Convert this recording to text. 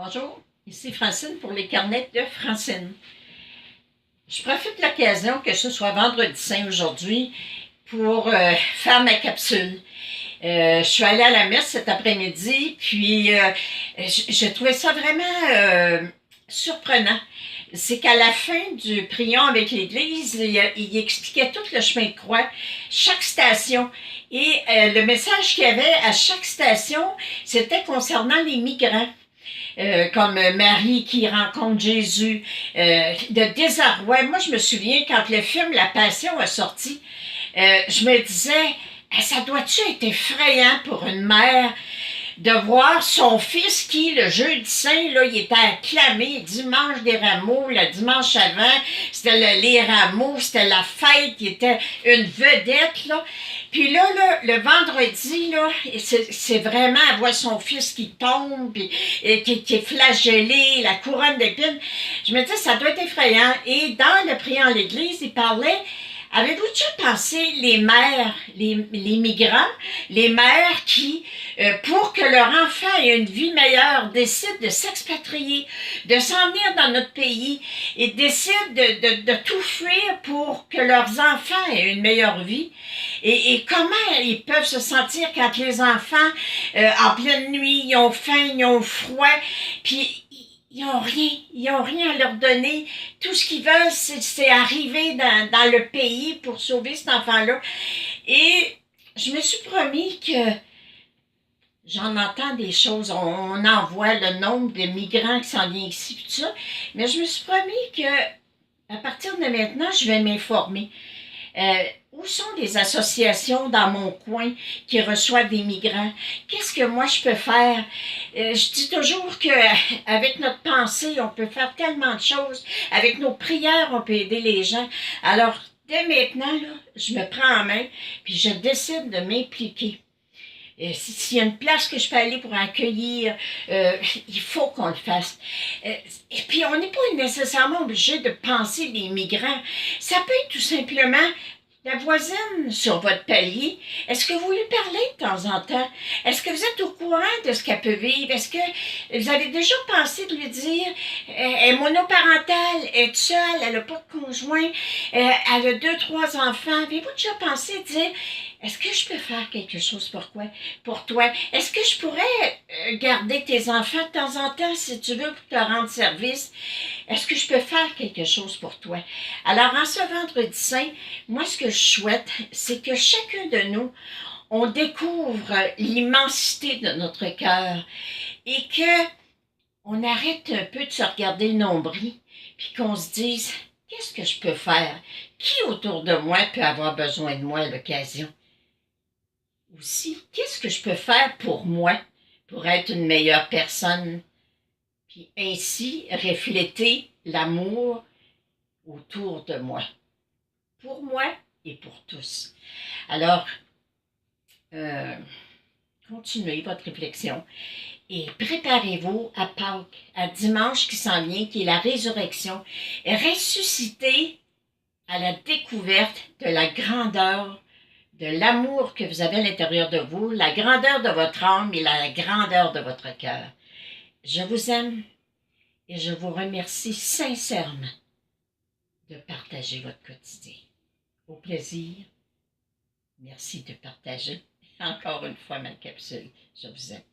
Bonjour, ici Francine pour les carnets de Francine. Je profite de l'occasion que ce soit vendredi saint aujourd'hui pour faire ma capsule. Je suis allée à la messe cet après-midi, puis j'ai trouvé ça vraiment surprenant. C'est qu'à la fin du prion avec l'Église, il expliquait tout le chemin de croix, chaque station. Et le message qu'il y avait à chaque station, c'était concernant les migrants. Comme Marie qui rencontre Jésus, de désarroi. Moi, je me souviens, quand le film La Passion a sorti, je me disais, ça doit-tu être effrayant pour une mère de voir son fils qui, le jeudi saint, là, il était acclamé, dimanche des rameaux, le dimanche avant, c'était les rameaux, c'était la fête, il était une vedette, là. Puis là, le vendredi, là, c'est vraiment, elle voit son fils qui tombe, puis, qui est flagellé, la couronne d'épines. Je me disais, ça doit être effrayant. Et dans le priant à l'église, il parlait, avez-vous déjà pensé les mères, les migrants, les mères qui, pour que leur enfant ait une vie meilleure, décident de s'expatrier, de s'en venir dans notre pays et décident de tout fuir pour que leurs enfants aient une meilleure vie? Et comment ils peuvent se sentir quand les enfants, en pleine nuit, ils ont faim, ils ont froid, puis ils n'ont rien à leur donner. Tout ce qu'ils veulent, c'est arriver dans le pays pour sauver cet enfant-là. Et je me suis promis que j'en entends des choses, on en voit le nombre de migrants qui s'en viennent ici, tout ça, mais je me suis promis que à partir de maintenant, je vais m'informer. Où sont les associations dans mon coin qui reçoivent des migrants? Qu'est-ce que moi je peux faire? Je dis toujours qu'avec notre pensée, on peut faire tellement de choses. Avec nos prières, on peut aider les gens. Alors, dès maintenant, là, je me prends en main, puis je décide de m'impliquer. S'il y a une place que je peux aller pour accueillir, il faut qu'on le fasse. Et puis, on n'est pas nécessairement obligé de penser des migrants. Ça peut être tout simplement la voisine sur votre palier. Est-ce que vous lui parlez de temps en temps? Est-ce que vous êtes au courant de ce qu'elle peut vivre? Est-ce que vous avez déjà pensé de lui dire, elle est monoparentale, elle est seule, elle n'a pas de conjoint, elle a 2, 3 enfants. Avez-vous déjà pensé de dire, est-ce que je peux faire quelque chose pour toi? Est-ce que je pourrais garder tes enfants de temps en temps si tu veux pour te rendre service? Est-ce que je peux faire quelque chose pour toi? Alors, en ce vendredi saint, moi, ce que je souhaite, c'est que chacun de nous, on découvre l'immensité de notre cœur et que on arrête un peu de se regarder le nombril, puis qu'on se dise, qu'est-ce que je peux faire? Qui autour de moi peut avoir besoin de moi à l'occasion? Aussi, qu'est-ce que je peux faire pour moi, pour être une meilleure personne, puis ainsi refléter l'amour autour de moi, pour moi et pour tous. Alors, continuez votre réflexion et préparez-vous à Pâques, à dimanche qui s'en vient, qui est la résurrection, et ressuscitez à la découverte de la grandeur, de l'amour que vous avez à l'intérieur de vous, la grandeur de votre âme et la grandeur de votre cœur. Je vous aime et je vous remercie sincèrement de partager votre quotidien. Au plaisir. Merci de partager encore une fois ma capsule. Je vous aime.